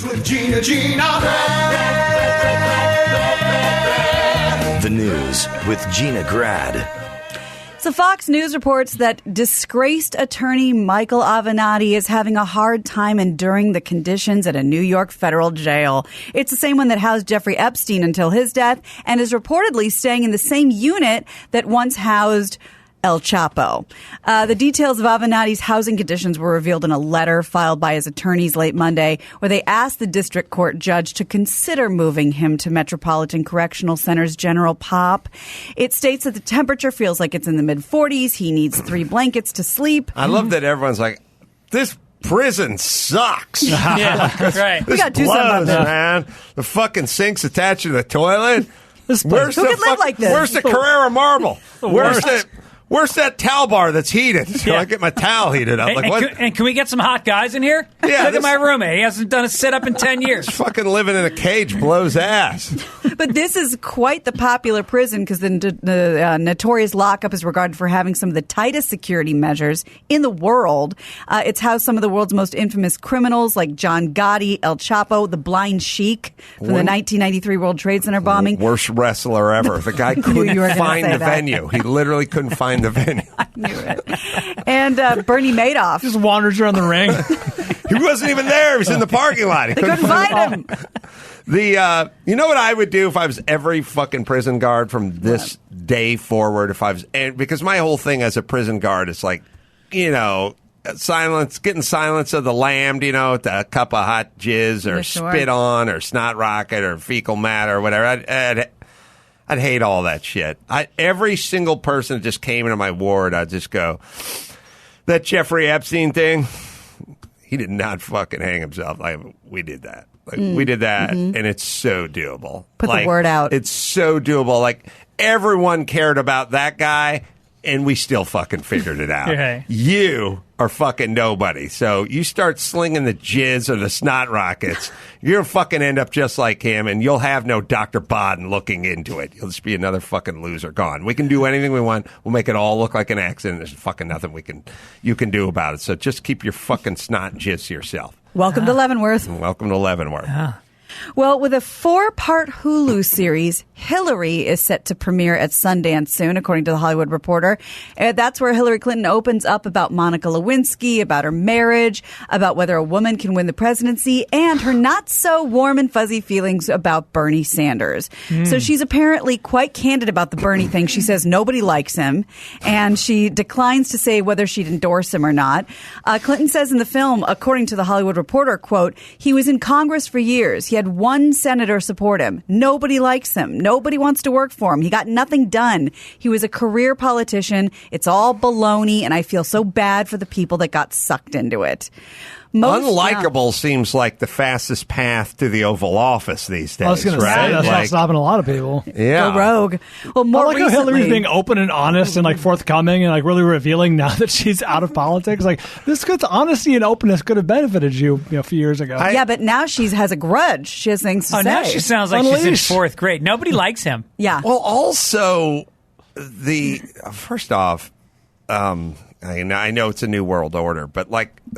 News with Gina. The News with Gina Grad. So Fox News reports that disgraced attorney Michael Avenatti is having a hard time enduring the conditions at a New York federal jail. It's the same one that housed Jeffrey Epstein until his death and is reportedly staying in the same unit that once housed El Chapo. The details of Avenatti's housing conditions were revealed in a letter filed by his attorneys late Monday, where they asked the district court judge to consider moving him to Metropolitan Correctional Center's General Pop. It states that the temperature feels like it's in the mid-40s. He needs 3 blankets to sleep. I love that everyone's like, this prison sucks. Yeah, that's right. We got to do something about that, man. The fucking sink's attached to the toilet. Where's Who could live like this? Where's the Carrera marble? Where's that towel bar that's heated? So I get my towel heated up. And can we get some hot guys in here? Yeah, Look at my roommate. He hasn't done a sit-up in 10 years. Fucking living in a cage blows ass. But this is quite the popular prison because the notorious lockup is regarded for having some of the tightest security measures in the world. It's housed some of the world's most infamous criminals like John Gotti, El Chapo, the Blind Sheik from the 1993 World Trade Center bombing. Worst wrresler ever. The guy couldn't find the venue. He literally couldn't find the venue. I knew it. And Bernie Madoff. Just wanders around the ring. He wasn't even there. He was in the parking lot. They couldn't find him. You know what I would do if I was every fucking prison guard from this day forward? Because my whole thing as a prison guard is like, getting silence of the lambed, with a cup of hot jizz or spit on or snot rocket or fecal matter or whatever. I'd hate all that shit. Every single person that just came into my ward, I'd just go, that Jeffrey Epstein thing, he did not fucking hang himself. We did that. We did that, and it's so doable. Put the word out. It's so doable. Like, everyone cared about that guy, and we still fucking figured it out. Okay. You are fucking nobody. So you start slinging the jizz or the snot rockets, you're going to fucking end up just like him, and you'll have no Dr. Bodden looking into it. You'll just be another fucking loser gone. We can do anything we want. We'll make it all look like an accident. There's fucking nothing you can do about it. So just keep your fucking snot and jizz to yourself. Welcome to Leavenworth. Welcome to Leavenworth. Well, with a 4-part Hulu series, Hillary is set to premiere at Sundance soon, according to The Hollywood Reporter. That's where Hillary Clinton opens up about Monica Lewinsky, about her marriage, about whether a woman can win the presidency, and her not-so-warm and fuzzy feelings about Bernie Sanders. So she's apparently quite candid about the Bernie thing. She says nobody likes him, and she declines to say whether she'd endorse him or not. Clinton says in the film, according to The Hollywood Reporter, quote, he was in Congress for years. He had one senator support him. Nobody likes him. Nobody wants to work for him. He got nothing done. He was a career politician. It's all baloney, and I feel so bad for the people that got sucked into it. Unlikable seems like the fastest path to the Oval Office these days. I was going to say, that's not stopping a lot of people. Yeah. Go rogue. Well, more I like recently, how Hillary's being open and honest and forthcoming and really revealing now that she's out of politics. This good honesty and openness could have benefited you, a few years ago. Yeah, but now she has a grudge. She has things to say. Now she sounds like she's in 4th grade. Nobody likes him. Yeah. Well, also, first off, I know it's a new world order, but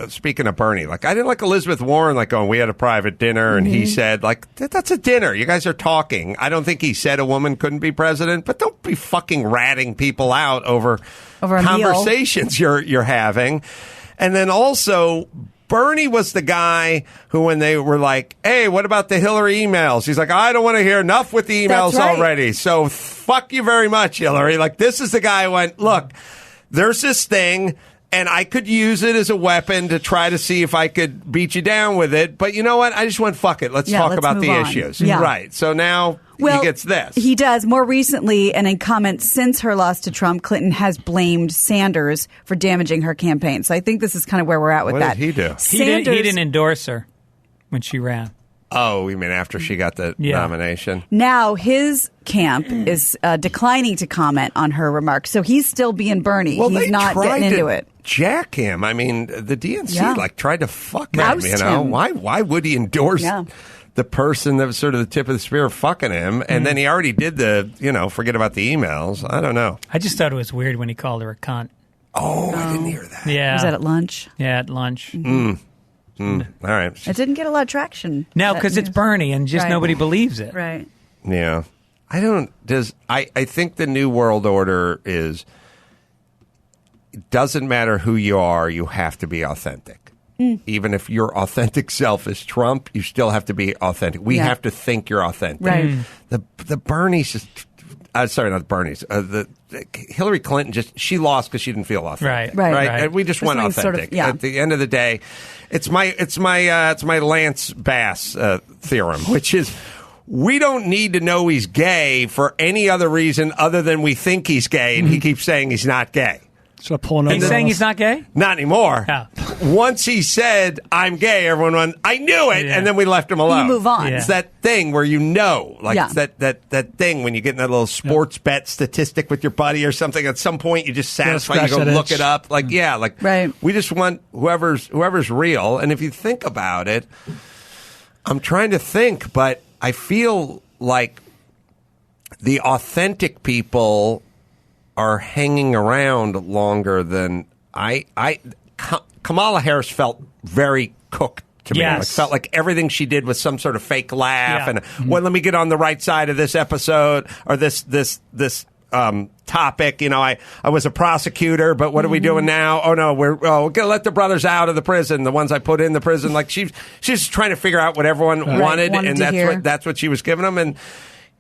speaking of Bernie, I didn't like Elizabeth Warren going, we had a private dinner and he said that's a dinner. You guys are talking. I don't think he said a woman couldn't be president, but don't be fucking ratting people out over conversations you're having. And then also, Bernie was the guy who, when they were like, hey, what about the Hillary emails? He's like, I don't want to hear enough with the emails already. So fuck you very much, Hillary. This is the guy who went, look, there's this thing, and I could use it as a weapon to try to see if I could beat you down with it. But you know what? I just went, fuck it. Let's talk about the issues. Yeah. Right. So now he gets this. He does. More recently, and in comments since her loss to Trump, Clinton has blamed Sanders for damaging her campaign. So I think this is kind of where we're at with that. What did he do? He didn't endorse her when she ran. Oh, you mean after she got the nomination? Now his camp is declining to comment on her remarks, so he's still being Bernie. Well, he's not getting into it. Jack him. I mean, the DNC tried to fuck him. Him. Why would he endorse the person that was sort of the tip of the spear fucking him? And then he already did forget about the emails. I don't know. I just thought it was weird when he called her a cunt. Oh, I didn't hear that. Yeah, was that at lunch? Yeah, at lunch. All right. It didn't get a lot of traction. No, because it's Bernie and just Right. nobody believes it. Right. Yeah. I think the New World Order is, it doesn't matter who you are, you have to be authentic. Even if your authentic self is Trump, you still have to be authentic. We have to think you're authentic. Right. The Bernies just, sorry, not the Bernies. The Hillary Clinton she lost because she didn't feel authentic. Right. And we just want There's something authentic. sort of- At the end of the day, it's my Lance Bass theorem, which is, we don't need to know he's gay for any other reason other than we think he's gay, and he keeps saying he's not gay. So pulling He's over saying us. he's not gay? Not anymore. Oh. Once he said, I'm gay, everyone went, I knew it, Yeah. and then we left him alone. You move on. Yeah. It's that thing where Yeah. it's that thing when you get in that little sports bet statistic with your buddy or something, at some point you just satisfy, you scratch go that look itch. it up. Right. We just want whoever's real. And if you think about it, I'm trying to think, but I feel like the authentic people are hanging around longer than Kamala Harris felt very cooked to me. Yes. It felt like everything she did was some sort of fake laugh, Yeah. and well, let me get on the right side of this episode or this topic. I was a prosecutor, but what are we doing now? Oh no, we're gonna let the brothers out of the prison, the ones I put in the prison. Like she's just trying to figure out what everyone wanted, Wanted and to hear. that's what she was giving them. And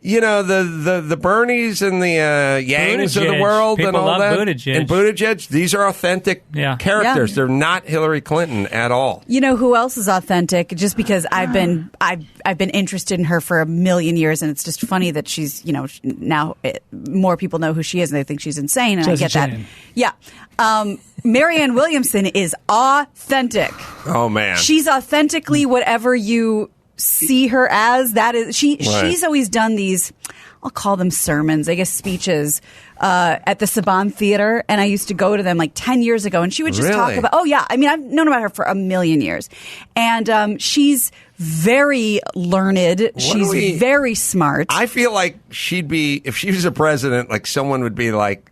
the Bernies and the Yangs of the Buttigieg. world and People all love that, Buttigieg. and Buttigieg, these are authentic characters. Yeah. They're not Hillary Clinton at all. You know who else is authentic? Just because I've been interested in her for a million years, and it's just funny that she's now more people know who she is, and they think she's insane, and Jesse I get that. Jane. Yeah, Marianne Williamson is authentic. Oh man, She's authentically whatever you see her as. That is she's always done these, I'll call them sermons, I guess speeches, at the Saban Theater, and I used to go to them like 10 years ago, and she would just talk Really? about, I've known about her for a million years, and she's very learned, she's very smart. I feel like she'd be, if she was a president, like someone would be like,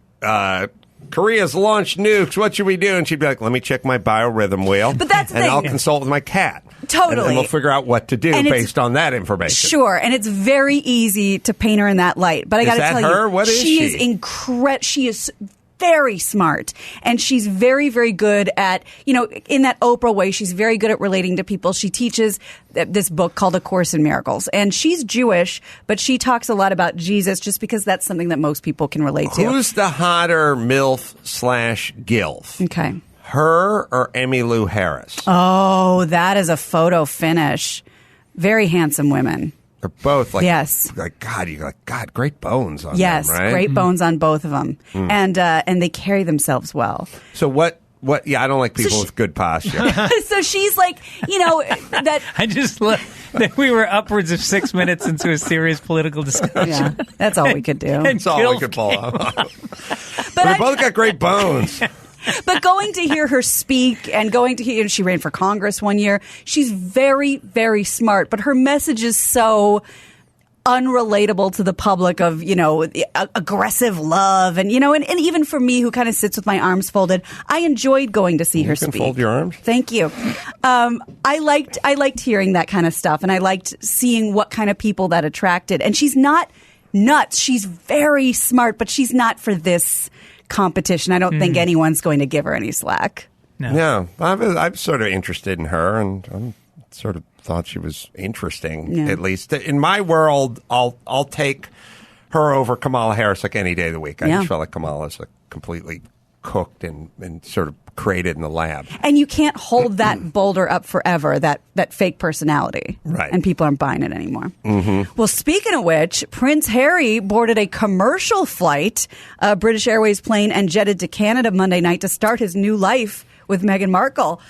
Korea's launched nukes. What should we do? And she'd be like, let me check my biorhythm wheel. But that's the and thing. I'll consult with my cat. Totally. And we'll figure out what to do And it's- based on that information. Sure, and it's very easy to paint her in that light. But I got to that tell her? you, What is she is she? She is very smart, and she's very, very good at, in that Oprah way, she's very good at relating to people. She teaches this book called A Course in Miracles, and she's Jewish, but she talks a lot about Jesus just because that's something that most people can relate to. Who's the hotter MILF/GILF? Okay. Her or Emmylou Harris? Oh, that is a photo finish. Very handsome women. They're both like, Yes. God, great bones on Yes, them, right? great bones on both of them, and they carry themselves well. So what, I don't like people with good posture. So she's like, that. I just love that we were upwards of 6 minutes into a serious political discussion. Yeah, that's all we could do. That's all we could pull off. But We both got great bones. But going to hear her speak and going to hear, she ran for Congress one year. She's very, very smart, but her message is so unrelatable to the public of, aggressive love. And, and even for me, who kind of sits with my arms folded, I enjoyed going to see her can speak. fold your arms. Thank you. I liked hearing that kind of stuff, and I liked seeing what kind of people that attracted. And she's not nuts. She's very smart, but she's not for this competition. I don't think anyone's going to give her any slack. No. I'm sort of interested in her, and I'm sort of thought she was interesting. At least in my world, I'll take her over Kamala Harris like any day of the week. I just felt like Kamala's like completely cooked and sort of created in the lab. And you can't hold that boulder up forever, that fake personality. Right. And people aren't buying it anymore. Mm-hmm. Well, speaking of which, Prince Harry boarded a commercial flight, a British Airways plane, and jetted to Canada Monday night to start his new life with Meghan Markle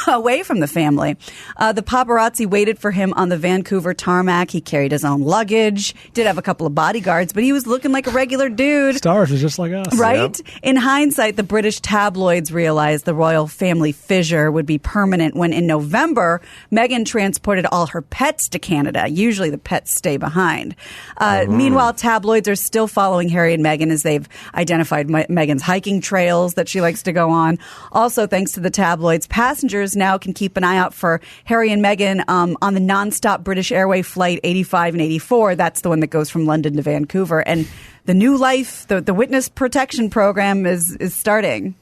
away from the family. The paparazzi waited for him on the Vancouver tarmac. He carried his own luggage, did have a couple of bodyguards, but he was looking like a regular dude. Stars is just like us. Right? Yep. In hindsight, the British tabloids realized the royal family fissure would be permanent when in November, Meghan transported all her pets to Canada. Usually the pets stay behind. Meanwhile, tabloids are still following Harry and Meghan as they've identified Meghan's hiking trails that she likes to go on. Also, thanks thanks to the tabloids. Passengers now can keep an eye out for Harry and Meghan on the nonstop British Airways flight 85 and 84. That's the one that goes from London to Vancouver. And the new life, the witness protection program is starting.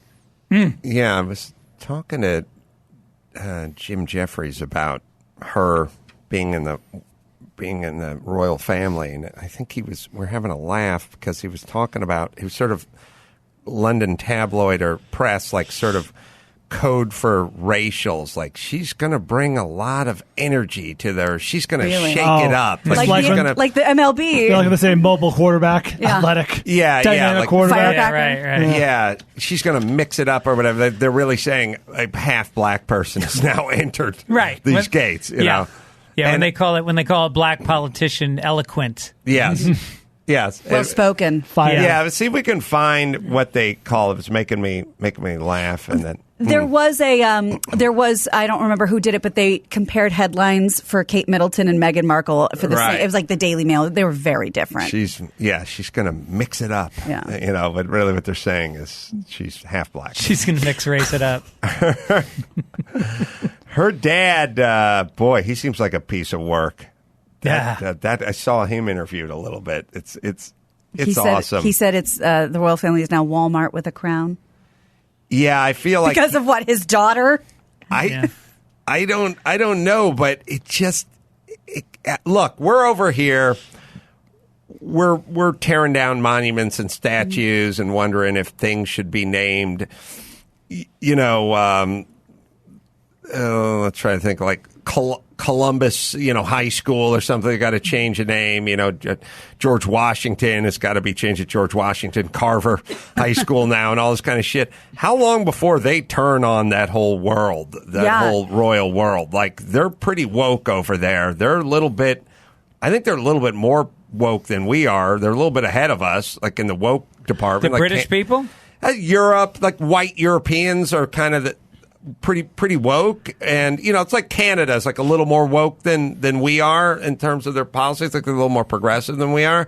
Yeah, I was talking to Jim Jeffries about her being in the royal family, and I think we're having a laugh because he was talking about, he was sort of London tabloid or press, like sort of code for racials. Like, she's going to bring a lot of energy to their, she's going to shake it up. Like the MLB. Like the same mobile quarterback, athletic, dynamic like quarterback. Yeah, right. Yeah, she's going to mix it up or whatever. They're really saying a half black person has now entered these gates. You know. Yeah, and when they call a black politician eloquent. Yes. Yes. Well spoken. Yeah, but see if we can find what they call it. It's making me laugh, and then there was I don't remember who did it, but they compared headlines for Kate Middleton and Meghan Markle for the same. It was like the Daily Mail. They were very different. She's going to mix it up. Yeah. You know, but really what they're saying is she's half black. She's going to race it up. Her dad, boy, he seems like a piece of work. Yeah, that I saw him interviewed a little bit. It's awesome. He said it's the royal family is now Walmart with a crown. Yeah, I feel like because of what, his daughter. I don't know, but it just look. We're over here. We're tearing down monuments and statues and wondering if things should be named. You know, let's try to think like Columbus, high school or something. They got to change the name. George Washington has got to be changed to George Washington Carver High School now, and all this kind of shit. How long before they turn on that whole world, whole royal world? Like, they're pretty woke over there. They're a little bit. I think they're a little bit more woke than we are. They're a little bit ahead of us, like in the woke department. The British people, Europe, like white Europeans are kind of pretty woke, and it's like Canada is like a little more woke than we are in terms of their policies. Like they're a little more progressive than we are.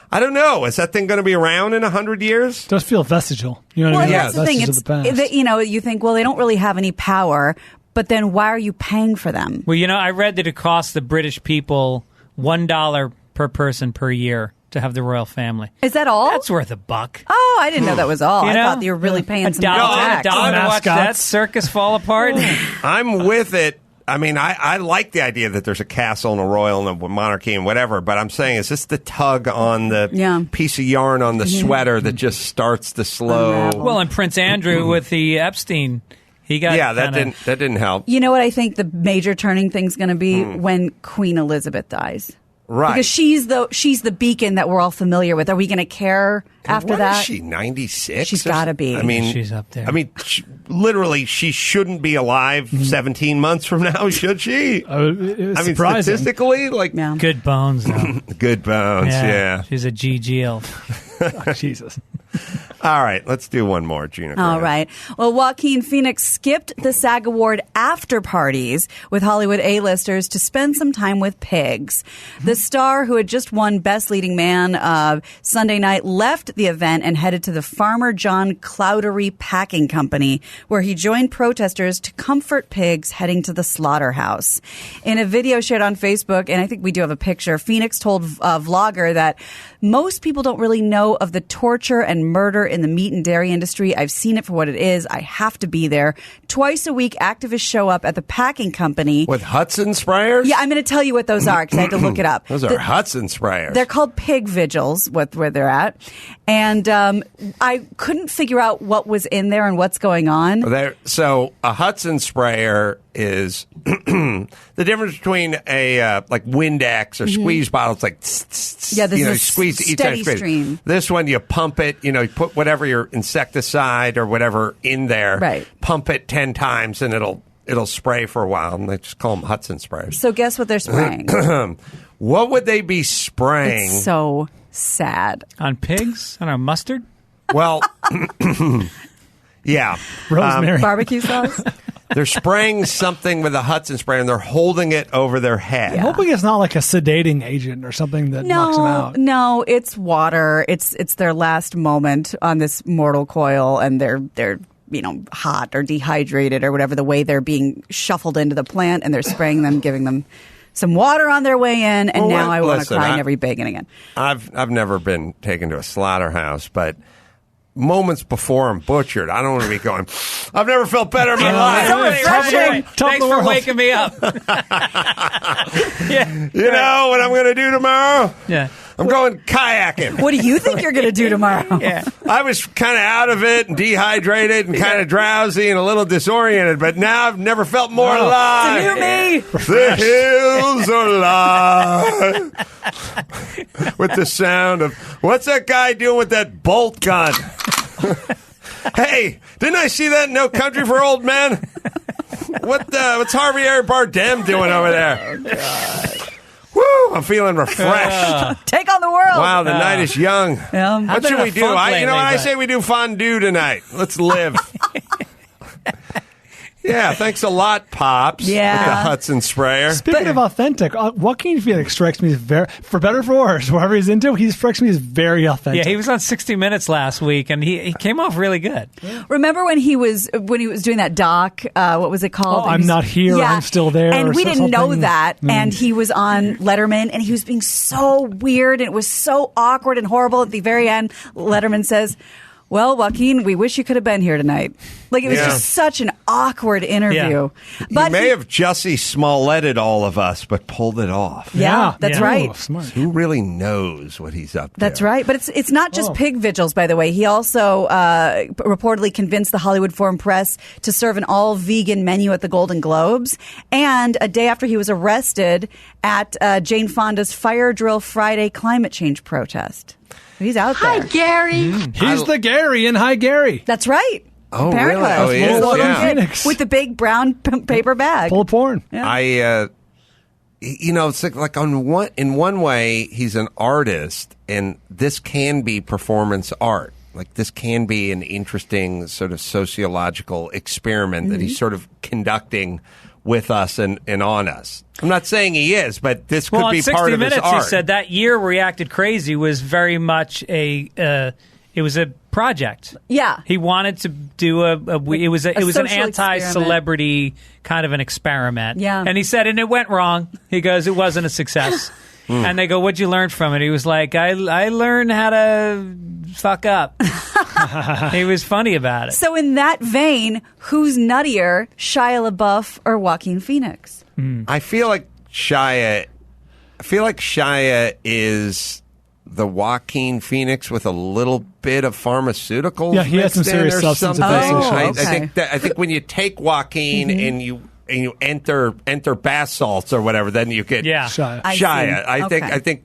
I don't know. Is that thing going to be around in 100 years? It does feel vestigial. You know what I mean? That's the thing. It's you think, well, they don't really have any power, but then why are you paying for them? Well, I read that it costs the British people $1 per person per year to have the royal family. Is that all? That's worth $1. Oh, I didn't know that was all. I thought you were really paying some tax. $1 to watch that circus fall apart. I'm with it. I mean, I like the idea that there's a castle and a royal and a monarchy and whatever, but I'm saying, is this the tug on the piece of yarn on the sweater that just starts to slow? Well, and Prince Andrew with the Epstein, he got that didn't help. You know what I think the major turning thing's going to be? When Queen Elizabeth dies. Right. Because she's the beacon that we're all familiar with. Are we going to care after that? Is she 96? She's got to be. I mean, she's up there. I mean, literally, she shouldn't be alive 17 months from now, should she? Statistically, like good bones, though. Good bones, yeah. She's a GG. Oh, Jesus. All right, let's do one more, Gina. All right. Well, Joaquin Phoenix skipped the SAG Award after parties with Hollywood A-listers to spend some time with pigs. The star, who had just won Best Leading Man Sunday night, left the event and headed to the Farmer John Cloudery Packing Company, where he joined protesters to comfort pigs heading to the slaughterhouse. In a video shared on Facebook, and I think we do have a picture, Phoenix told a vlogger that most people don't really know of the torture and murder in the meat and dairy industry. I've seen it for what it is. I have to be there. Twice a week, activists show up at the packing company. With Hudson sprayers? Yeah, I'm going to tell you what those are because I had to look it up. Those are Hudson sprayers. They're called pig vigils, where they're at. And I couldn't figure out what was in there and what's going on. So a Hudson sprayer is the difference between a like Windex or squeeze bottle. It's like this is squeeze each steady time. stream. This one you pump it. You put whatever your insecticide or whatever in there. Right. Pump it 10 times and it'll spray for a while. And they just call them Hudson sprayers. So guess what they're spraying? What would they be spraying? It's so sad. On pigs? I don't know, mustard? Well, yeah. Rosemary. Barbecue sauce? They're spraying something with a Hudson sprayer, and they're holding it over their head. I'm hoping it's not like a sedating agent or something that knocks them out. No, it's water. It's their last moment on this mortal coil, and they're hot or dehydrated or whatever, the way they're being shuffled into the plant, and they're spraying them, giving them some water on their way in, and now I want to cry in every bacon again. I've never been taken to a slaughterhouse, but moments before I'm butchered, I don't want to be going, I've never felt better in my life. So refreshing. Thanks for waking me up. You know what I'm going to do tomorrow? Yeah. I'm going kayaking. What do you think you're going to do tomorrow? Yeah. I was kind of out of it and dehydrated and kind of drowsy and a little disoriented, but now I've never felt more alive. It's a new me. The hills are alive. With the sound of, what's that guy doing with that bolt gun? Hey, didn't I see that in No Country for Old Men? What's Javier Bardem doing over there? Oh, God. Woo! I'm feeling refreshed. Take on the world. Wow, the night is young. What should we do? I say we do fondue tonight. Let's live. Yeah, thanks a lot, Pops. Yeah. With the Hudson sprayer. Speaking of authentic, Joaquin Phoenix strikes me as very, for better or for worse, whatever he's into, he strikes me as very authentic. Yeah, he was on 60 Minutes last week, and he came off really good. Remember when he was doing that doc? What was it called? Oh, I'm not here. Yeah. I'm still there. And we didn't know something. that. And he was on Letterman, and he was being so weird, and it was so awkward and horrible. At the very end, Letterman says, "Well, Joaquin, we wish you could have been here tonight." Like, it was just such an awkward interview. Yeah. But he may have Jussie Smolletted all of us, but pulled it off. Yeah, that's right. Oh, smart. Who really knows what he's up to? That's right. But it's not just pig vigils, by the way. He also reportedly convinced the Hollywood Foreign Press to serve an all-vegan menu at the Golden Globes. And a day after he was arrested at Jane Fonda's Fire Drill Friday climate change protest. He's out there. Hi, Gary. He's the Gary in Hi, Gary. That's right. Oh, Apparently. really? Oh, he is? Little Yeah. kid with the big brown paper bag. Full of porn. Yeah. It's like in one way, he's an artist, and this can be performance art. Like, this can be an interesting sort of sociological experiment that he's sort of conducting with us and on us. I'm not saying he is, but this could be part of his art. He said that year where he acted crazy was very much it was a project. Yeah. He wanted to do it was an social anti-celebrity kind of an experiment. Yeah. And he said, and it went wrong. He goes, it wasn't a success. And they go, what'd you learn from it? He was like, I learned how to fuck up. He was funny about it. So in that vein, who's nuttier, Shia LaBeouf or Joaquin Phoenix? I feel like Shia is the Joaquin Phoenix with a little bit of pharmaceuticals. Yeah, he has some mixed in serious or substance something. abuse issues. okay. I think when you take Joaquin and you enter bath salts or whatever, then you get Shia. I see. I think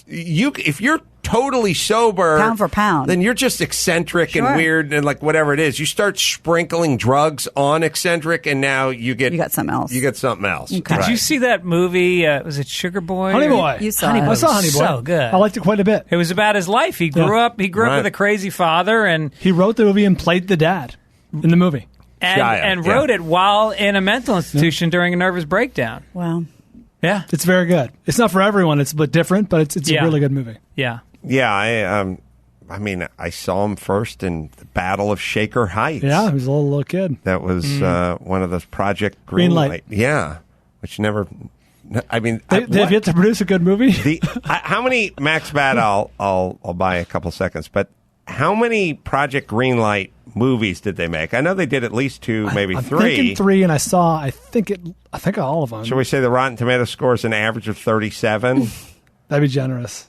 you if you're totally sober, Pound for pound. then you're just eccentric Sure. and weird and like whatever it is. You start sprinkling drugs on eccentric, and now you got something else. You get something else. Okay. Did you see that movie? Was it Sugar Boy? Honey Boy. You saw Honey it. Boy. I saw Honey Boy. So good. I liked it quite a bit. It was about his life. He grew up. He grew up Right. with a crazy father, and He wrote the movie and played the dad in the movie. and yeah. wrote it while in a mental institution during a nervous breakdown. Wow. Yeah, It's very good. It's not for everyone. It's a bit different, but it's a Yeah. really good movie. yeah. Yeah, I mean, I saw him first in the Battle of Shaker Heights. Yeah, he was a little kid. That was one of those Project Green Greenlight. Light. Yeah, which never. I mean, They've yet to produce a good movie. how many Max Bad? I'll buy a couple seconds, but how many Project Greenlight movies did they make? I know they did at least two, maybe I'm three. thinking three, and I think all of them. Should we say the Rotten Tomato score is an average of 37? That'd be generous.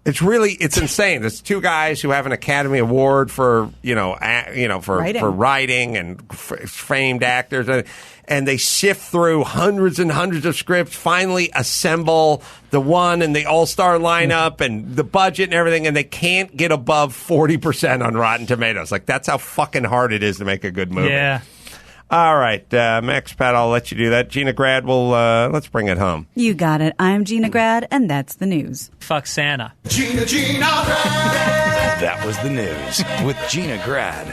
It's insane. There's two guys who have an Academy Award for for writing and famed actors, and they sift through hundreds and hundreds of scripts, finally assemble the one and the all-star lineup and the budget and everything, and they can't get above 40% on Rotten Tomatoes. Like, that's how fucking hard it is to make a good movie. Yeah. All right, Max Pat, I'll let you do that. Gina Grad will let's bring it home. You got it. I'm Gina Grad, and that's the news. Fuck Santa. That was the news with Gina Grad.